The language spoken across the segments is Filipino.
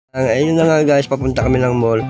Ayun na nga guys, papunta kami ng mall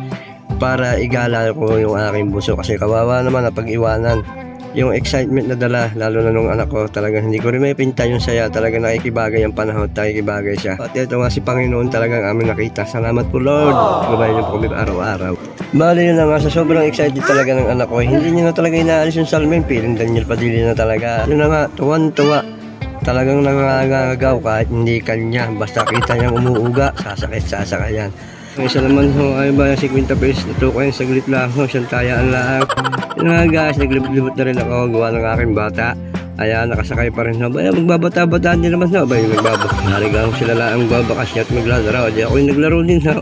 para igala ko yung aking bunso kasi kawawa naman na pag-iwanan. Yung excitement na dala, lalo na nung anak ko, talagang hindi ko rin may pinta yung saya. Talagang nakikibagay ang panahon, nakikibagay siya. At ito nga si Panginoon talagang aming nakita. Salamat po Lord, gabayan niyo po kami araw-araw. Bali yun na nga, sa sobrang excited talaga ng anak ko, hindi niya na talaga inaalis yung salmin. Piling Daniel Padilla na talaga. Yun na nga, tuwan-tuwa. Talagang nangangagaw kahit hindi kanya. Basta kita niyang umuuga, sasakit-sasakayan. Ang isa naman ho ay ba 50 pesos na tukoy, saglit lang ho, siyang tayaan lang. Yun nga guys, naglibot-libot na rin ako gawa ng aking bata. Ayan, nakasakay pa rin ho. Baya magbabata-bataan din naman ho. Baya magbabak. Narigang sila lang babakas niya at maglalaro. Di ako yung naglaro din ho.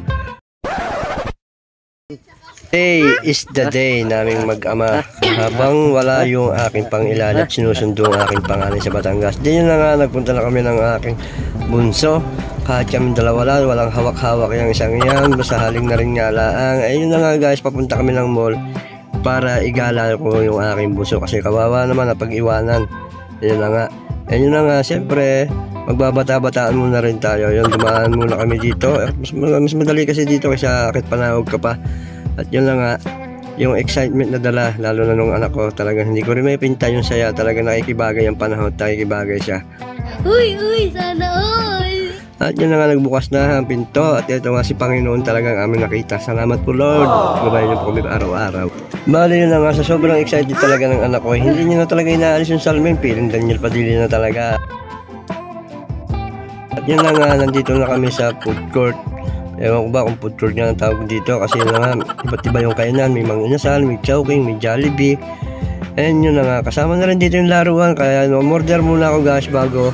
Today is the day naming mag-ama. Habang wala yung aking pangilalap, sinusundo ang aking panganay sa Batangas. Di yun na nga, nagpunta na kami ng aking bunso. Kahit kami dalawa lang, walang hawak-hawak yung isang yan. Basta haling na rin nga laang. Ayun na nga guys, papunta kami ng mall para igala ko yung aking bunso. Kasi kawawa naman na pag-iwanan. Ayun na nga. Ayun na nga, siyempre, magbabata-bataan muna rin tayo. Yun, dumaan muna kami dito. Mas madali kasi dito kaysa akit panahog ka pa. At yun na nga, yung excitement na dala, lalo na nung anak ko, talagang hindi ko rin may pinta yung saya. Talagang nakikibagay ang panahon, nakikibagay siya. Uy, sana all! At yun na nga, nagbukas na ang pinto. At ito nga si Panginoon talagang aming nakita. Salamat po Lord, gabayan niyo po kami araw-araw. Bali yun na nga, sa sobrang excited talaga ng anak ko, hindi niya na talaga inaalis yung salmin. Piling Daniel Padilla na talaga. At yun na nga, nandito na kami sa food court. Ewan ko ba kung food court nga ang tawag dito, kasi yun na nga, iba't iba yung kainan. May mga inasal, may chowking, may Jollibee. And yun na nga, kasama na rin dito yung laruan. Kaya order muna ako guys bago.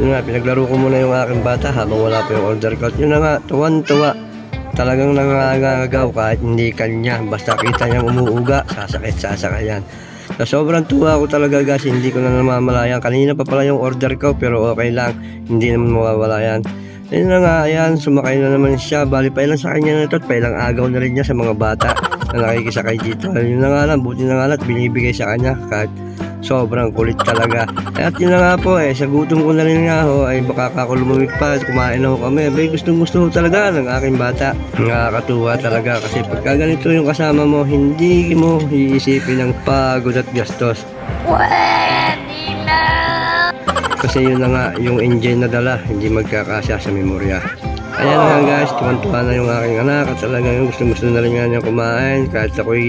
Yun nga, pinaglaro ko muna yung aking bata habang wala pa yung order code. Yun na nga, tuwan-tuwa. Talagang nangangagaw kahit hindi kanya. Basta kita niyang umuuga, sasakit-sasakayan. So, sobrang tuwa ko talaga guys, hindi ko na namamalayan. Kanina pa pala yung order ko pero okay lang. Hindi naman mawawala yan. Yun na nga, ayan, sumakay na naman siya. Bali pa ilang sa kanya na ito at pa ilang agaw na rin niya sa mga bata na nakikisakay dito. Yun na nga lang, buti na nga lang at binibigay sa kanya kahit sobrang kulit talaga. At yun na nga po sa gutom ko na rin nga ho, ay baka ako lumamig pa at kumain na ho kami. Bay, gustong gusto talaga ng aking bata. Nakakatuwa talaga kasi pagka ganito yung kasama mo, hindi mo iisipin ng pagod at gastos. Pwede na! Kasi yun na nga, yung engine na dala, hindi magkakasya sa memorya. Ayan na nga guys, tuwan-tuwa na yung aking anak at talagang gusto na rin nga niya kumain. Kahit ako'y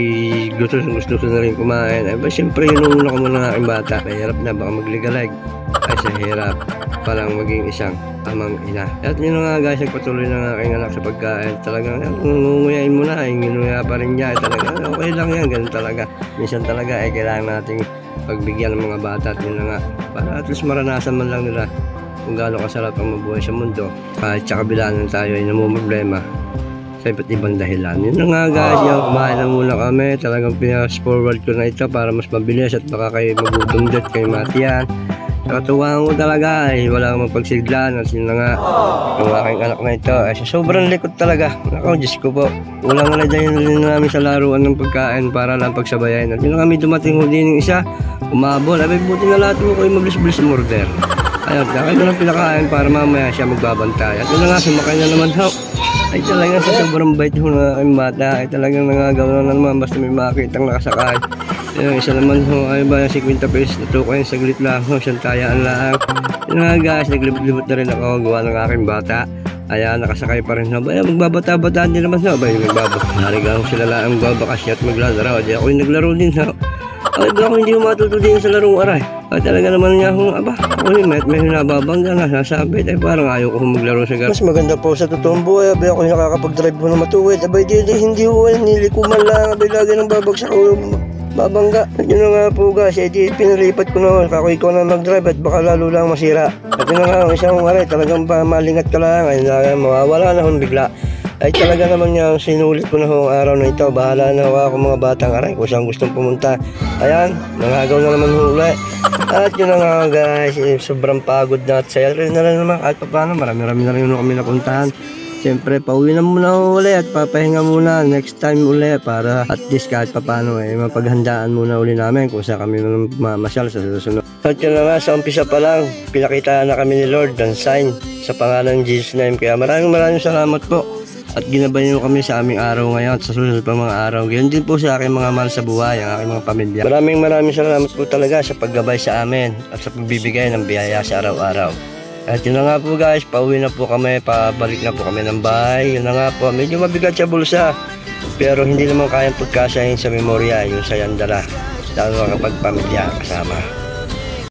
gusto na rin kumain. Ay ba, siyempre yun ko muna ng aking bata. Mahirap na, baka magligalig. Ay sa hirap, palang maging isang amang ina. At yun na nga guys, nagpatuloy na ng aking anak sa pagkain. Talagang ngunguyain mo na, nginuya pa rin niya. Talagang okay lang yan, ganun talaga. Minsan talaga kailangan nating pagbigyan ng mga bata at yun na nga. Para at least maranasan man lang nila kung gaano kasarap ang mabuhay sa mundo kahit sa kabila ng tayo ay namumroblema sa iba't ibang dahilan. Yun na nga guys, yung kumain na muna kami. Talagang pinas forward ko na ito para mas mabilis at baka kayo magutom dyan kayo matiyan. Nakatuwaan ko talaga ay wala kang mapagsiglan. At yun na nga, yung aking anak na ito ay sobrang likot talaga. Ako, Diyos ko po, ulang na dyan namin sa laruan ng pagkain para lang pagsabayan. At yun na kami dumating ho din yung isa, umabol. Ay buti na lahat mo kayo mabilis-bilis umorder. Ayun, kaya ko lang pinakain para mamaya siya magbabantay. At yun na nga, sumakay na naman ho. Ay talagang sa sobrang bait ho na aking bata. Ay talagang nangagawa na naman basta may makitang nakasakay. Yung isa naman ho ay ba 50 pesos na tukoy, saglit lang ho, siyang tayaan lang. Yun nga guys, naglibot na rin ako gawa ng aking bata. Ayan, nakasakay pa rin ho. Baya magbabata-bataan din naman ho. Baya magbabak. Narigang sila lang babakas niya at maglalaro. Di ako yung naglaro din ho. Ay ba ako hindi matuto din sa larong aray. Ay talaga naman niya akong aba. Uy, may nababangga nga sasabit. Ay parang ayaw ko maglaro sa gara. Mas maganda po sa totoong buhay. Abay ako yung nakakapag-drive mo na matuwid. Abay hindi ho. Nilikuman lang. Abay lagi nang babagsak ko. Babangga. At yun na nga po guys. Di pinalipat ko na. Kako ikaw na mag-drive at baka lalo lang masira. At yun na nga. Isang aray. Talagang malingat ka lang. Ay mawawala na hon bigla. Ay talaga naman niya sinulit ko na ho ang araw na ito. Bahala na ho ako mga batang aray kung saan gustong pumunta. Ayan, nangagaw na naman huli. At yun na nga guys, sobrang pagod na at saya rin na rin naman kahit pa paano. Marami-rami na rin kami napuntahan. Siyempre, pauwi na muna uli at papahinga muna next time uli para at least kahit pa paano mapaghandaan muna uli namin kung saan kami mamasyal sa susunod. At yun na nga, sa umpisa pa lang, pinakita na kami ni Lord ng sign sa pangalan ng Jesus name. Kaya maraming salamat po. At ginabayan nyo kami sa aming araw ngayon at sa susunod pa mga araw. Ganyan din po sa aking mga mahal sa buhay, ang aking mga pamilya. Maraming salamat po talaga sa paggabay sa amin at sa pagbibigay ng biyaya sa araw-araw. At yun na nga po guys, pauwi na po kami, pabalik na po kami ng bahay. Yun na nga po, medyo mabigat sa bulsa. Pero hindi naman kayang pagkasahin sa memorya, yung sayang dala. Lalo kapag pamilya kasama.